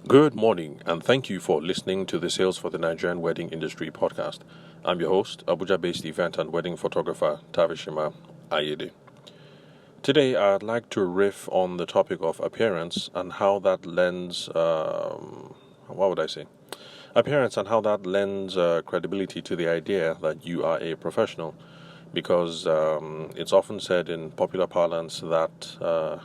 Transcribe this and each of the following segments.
Good morning, and thank you for listening to the Sales for the Nigerian Wedding Industry podcast. I'm your host, Abuja based event and wedding photographer Tavishima Ayede. Today, I'd like to riff on the topic of appearance and how that lends, what would I say? Appearance and how that lends credibility to the idea that you are a professional. Because it's often said in popular parlance that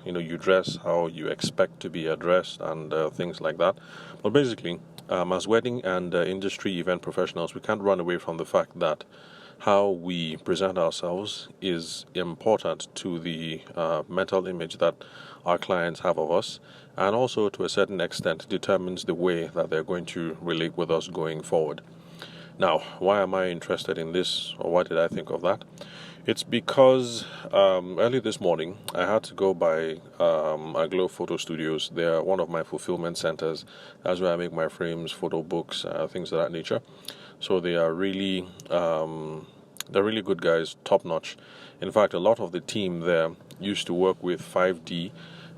you dress how you expect to be addressed and things like that. But basically, as wedding and industry event professionals, we can't run away from the fact that how we present ourselves is important to the mental image that our clients have of us, and also to a certain extent determines the way that they're going to relate with us going forward. Now, why am I interested in this, or why did I think of that? It's because early this morning I had to go by Aglo Photo Studios. They are one of my fulfillment centers. That's where I make my frames, photo books, things of that nature. So they are they're really good guys, top notch. In fact, a lot of the team there used to work with 5D,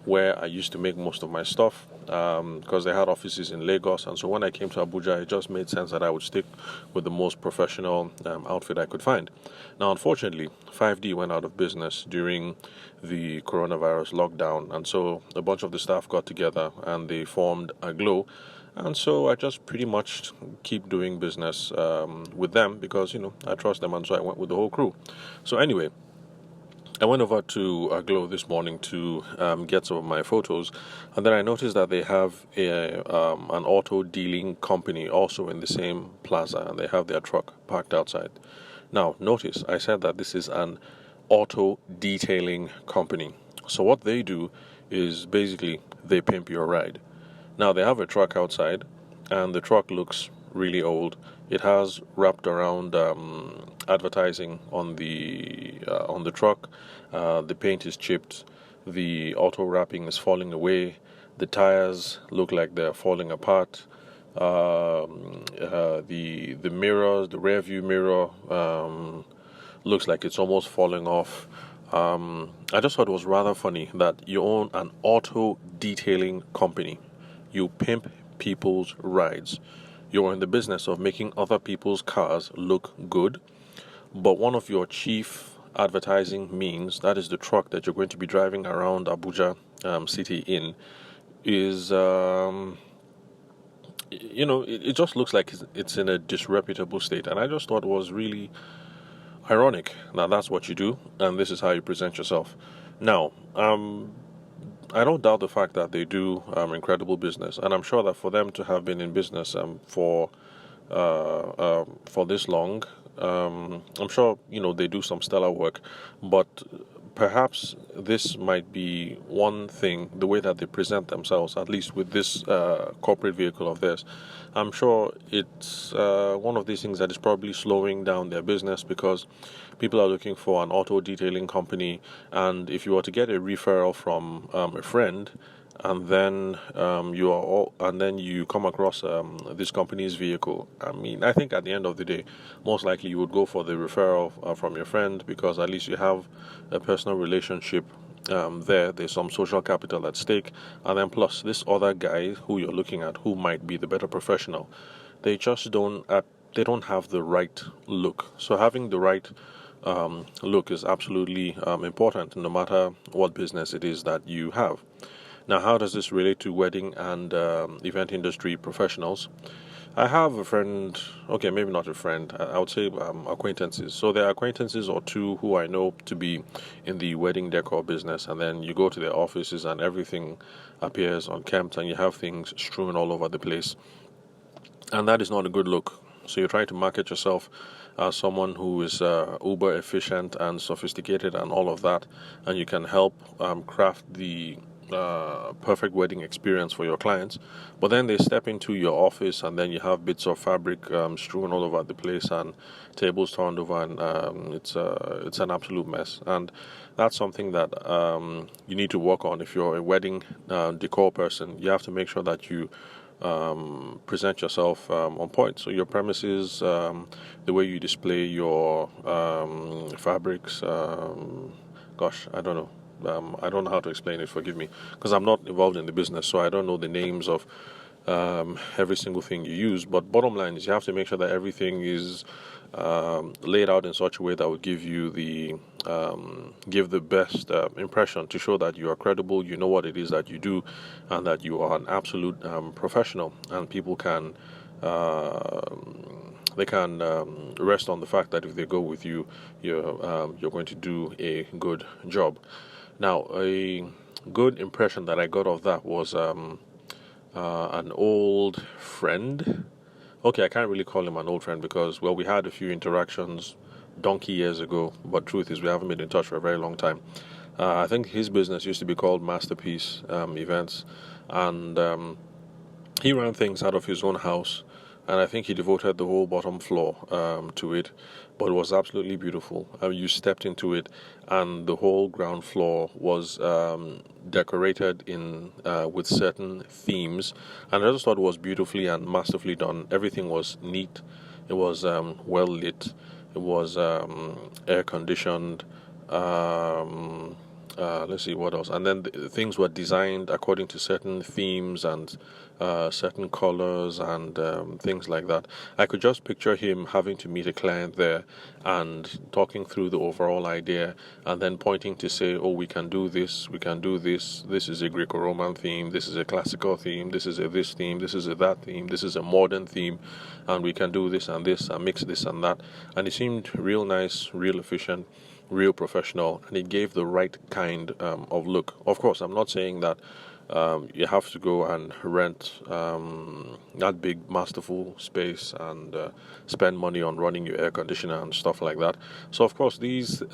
where I used to make most of my stuff, because they had offices in Lagos. And so when I came to Abuja, it just made sense that I would stick with the most professional outfit I could find. Now, unfortunately, 5D went out of business during the coronavirus lockdown, and so a bunch of the staff got together and they formed Aglo. And so I just pretty much keep doing business with them because, I trust them, and so I went with the whole crew. So anyway, I went over to Aglo this morning to get some of my photos, and then I noticed that they have an auto dealing company also in the same plaza, and they have their truck parked outside. Now, notice I said that this is an auto detailing company. So what they do is basically they pimp your ride. Now, they have a truck outside, and the truck looks really old. It has wrapped around advertising on the truck. The paint is chipped. The auto wrapping is falling away. The tires look like they're falling apart. The mirrors, the rear view mirror, looks like it's almost falling off. I just thought it was rather funny that you own an auto detailing company. You pimp people's rides. You're in the business of making other people's cars look good, but one of your chief advertising means, that is the truck that you're going to be driving around Abuja city in, is it just looks like it's in a disreputable state, and I just thought it was really ironic. Now that's what you do, and this is how you present yourself. Now, I don't doubt the fact that they do incredible business, and I'm sure that for them to have been in business for this long, I'm sure they do some stellar work, but perhaps this might be one thing, the way that they present themselves, at least with this corporate vehicle of theirs. I'm sure it's one of these things that is probably slowing down their business because people are looking for an auto detailing company, and if you were to get a referral from a friend, and then you come across this company's vehicle. I mean, I think at the end of the day, most likely you would go for the referral from your friend because at least you have a personal relationship there's some social capital at stake, and then plus this other guy who you're looking at, who might be the better professional, they just don't have the right look. So having the right look is absolutely important, no matter what business it is that you have. Now, how does this relate to wedding and event industry professionals? I have a friend, okay, maybe not a friend, I would say acquaintances. So there are acquaintances or two who I know to be in the wedding decor business, and then you go to their offices and everything appears unkempt and you have things strewn all over the place. And that is not a good look. So you're trying to market yourself as someone who is uber efficient and sophisticated and all of that, and you can help craft the perfect wedding experience for your clients. But then they step into your office, and then you have bits of fabric strewn all over the place and tables turned over, and it's an absolute mess. And that's something that you need to work on. If you're a wedding decor person, you have to make sure that you present yourself on point. So your premises, the way you display your fabrics, I don't know. I don't know how to explain it, forgive me, because I'm not involved in the business, so I don't know the names of every single thing you use. But bottom line is you have to make sure that everything is laid out in such a way that will give you give the best impression to show that you are credible, you know what it is that you do, and that you are an absolute professional, and people can rest on the fact that if they go with you, you're going to do a good job. Now, a good impression that I got of that was an old friend. Okay, I can't really call him an old friend because, well, we had a few interactions donkey years ago, but truth is we haven't been in touch for a very long time. I think his business used to be called Masterpiece Events, and he ran things out of his own house, and I think he devoted the whole bottom floor to it. But it was absolutely beautiful. You stepped into it, and the whole ground floor was decorated in with certain themes, and I just thought it was beautifully and masterfully done. Everything was neat. It was well lit. It was air conditioned. Let's see what else. And then things were designed according to certain themes and certain colors and things like that. I could just picture him having to meet a client there and talking through the overall idea and then pointing to say, oh, we can do this, this is a Greco-Roman theme, this is a classical theme, this is a this theme, this is a that theme, this is a modern theme, and we can do this and mix this and that. And it seemed real nice, real efficient, real professional, and it gave the right kind of look. Of course, I'm not saying that you have to go and rent that big masterful space and spend money on running your air conditioner and stuff like that. So of course these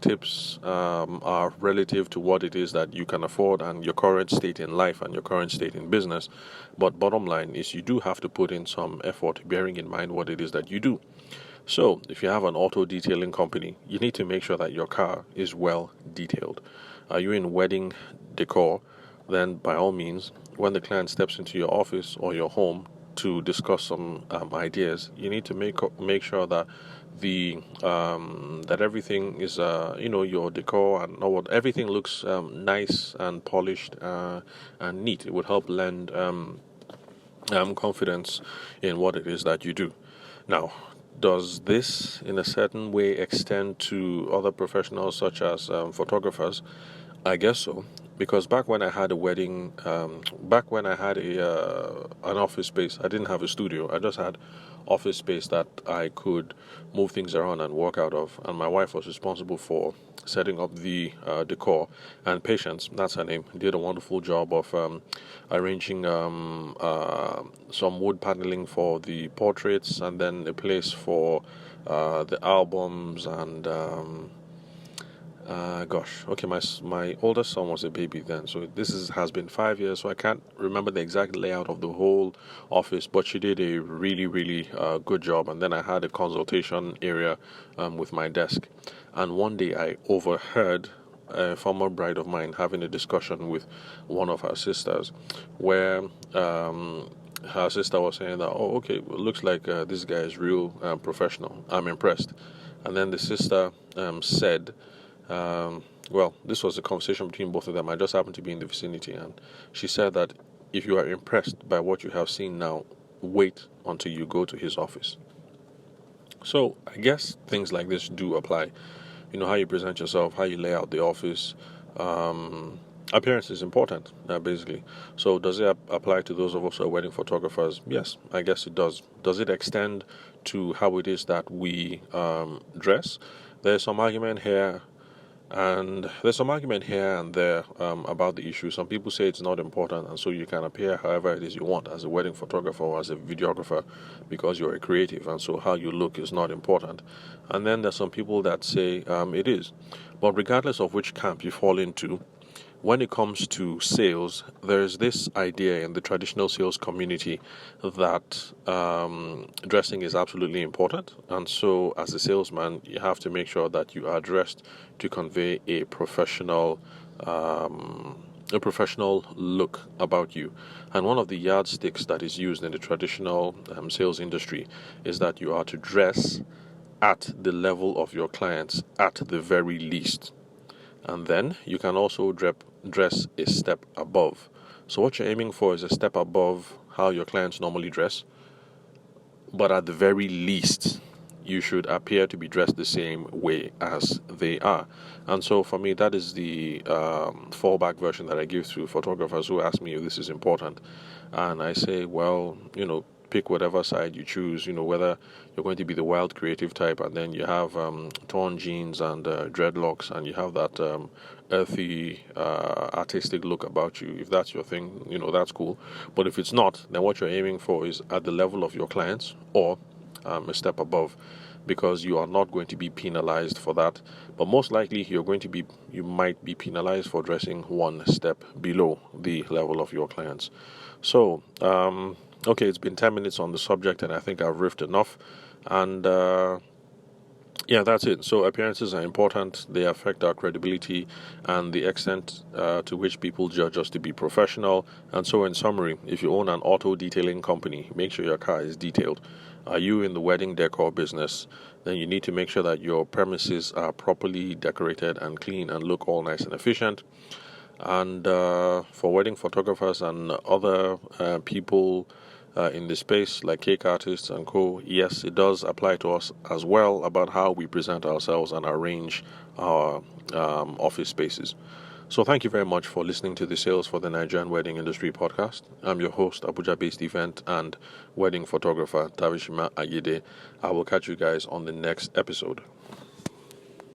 tips are relative to what it is that you can afford and your current state in life and your current state in business. But bottom line is you do have to put in some effort, bearing in mind what it is that you do. So, if you have an auto detailing company, you need to make sure that your car is well detailed. Are you in wedding decor? Then, by all means, when the client steps into your office or your home to discuss some ideas, you need to make sure that that everything is your decor and what everything looks nice and polished and neat. It would help lend confidence in what it is that you do. Now, does this in a certain way extend to other professionals such as photographers? I guess so, because back when I had a wedding, back when I had an office space, I didn't have a studio. I just had office space that I could move things around and work out of, and my wife was responsible for setting up the decor. And Patience, that's her name, did a wonderful job of arranging some wood paneling for the portraits, and then a place for the albums and. Okay, my oldest son was a baby then, so has been 5 years, so I can't remember the exact layout of the whole office, but she did a really, really good job. And then I had a consultation area with my desk, and one day I overheard a former bride of mine having a discussion with one of her sisters, where her sister was saying that, oh, okay, it looks like this guy is real professional. I'm impressed. And then the sister said, well, this was a conversation between both of them. I just happened to be in the vicinity, and she said that if you are impressed by what you have seen now, wait until you go to his office. So I guess things like this do apply. You know, how you present yourself, how you lay out the office. Appearance is important, basically. So does it apply to those of us who are wedding photographers? Yes, I guess it does. Does it extend to how it is that we dress? There's some argument here and there about the issue. Some people say it's not important, and so you can appear however it is you want as a wedding photographer or as a videographer because you're a creative, and so how you look is not important. And then there's some people that say it is. But regardless of which camp you fall into, when it comes to sales, there's this idea in the traditional sales community that dressing is absolutely important. And so as a salesman, you have to make sure that you are dressed to convey a professional look about you. And one of the yardsticks that is used in the traditional sales industry is that you are to dress at the level of your clients at the very least. And then you can also dress a step above. So what you're aiming for is a step above how your clients normally dress, but at the very least, you should appear to be dressed the same way as they are. And so for me, that is the fallback version that I give to photographers who ask me if this is important. And I say, well, pick whatever side you choose, whether you're going to be the wild creative type and then you have torn jeans and dreadlocks and you have that earthy artistic look about you. If that's your thing, that's cool. But if it's not, then what you're aiming for is at the level of your clients or a step above, because you are not going to be penalized for that. But most likely you might be penalized for dressing one step below the level of your clients. So, okay, it's been 10 minutes on the subject and I think I've riffed enough. And yeah, that's it. So appearances are important. They affect our credibility and the extent to which people judge us to be professional. And so in summary, if you own an auto detailing company, make sure your car is detailed. Are you in the wedding decor business? Then you need to make sure that your premises are properly decorated and clean and look all nice and efficient. And for wedding photographers and other people in the space, like cake artists and co, yes, it does apply to us as well about how we present ourselves and arrange our office spaces. So thank you very much for listening to the Sales for the Nigerian Wedding Industry podcast. I'm your host, Abuja-based event and wedding photographer, Tavishima Ayede. I will catch you guys on the next episode.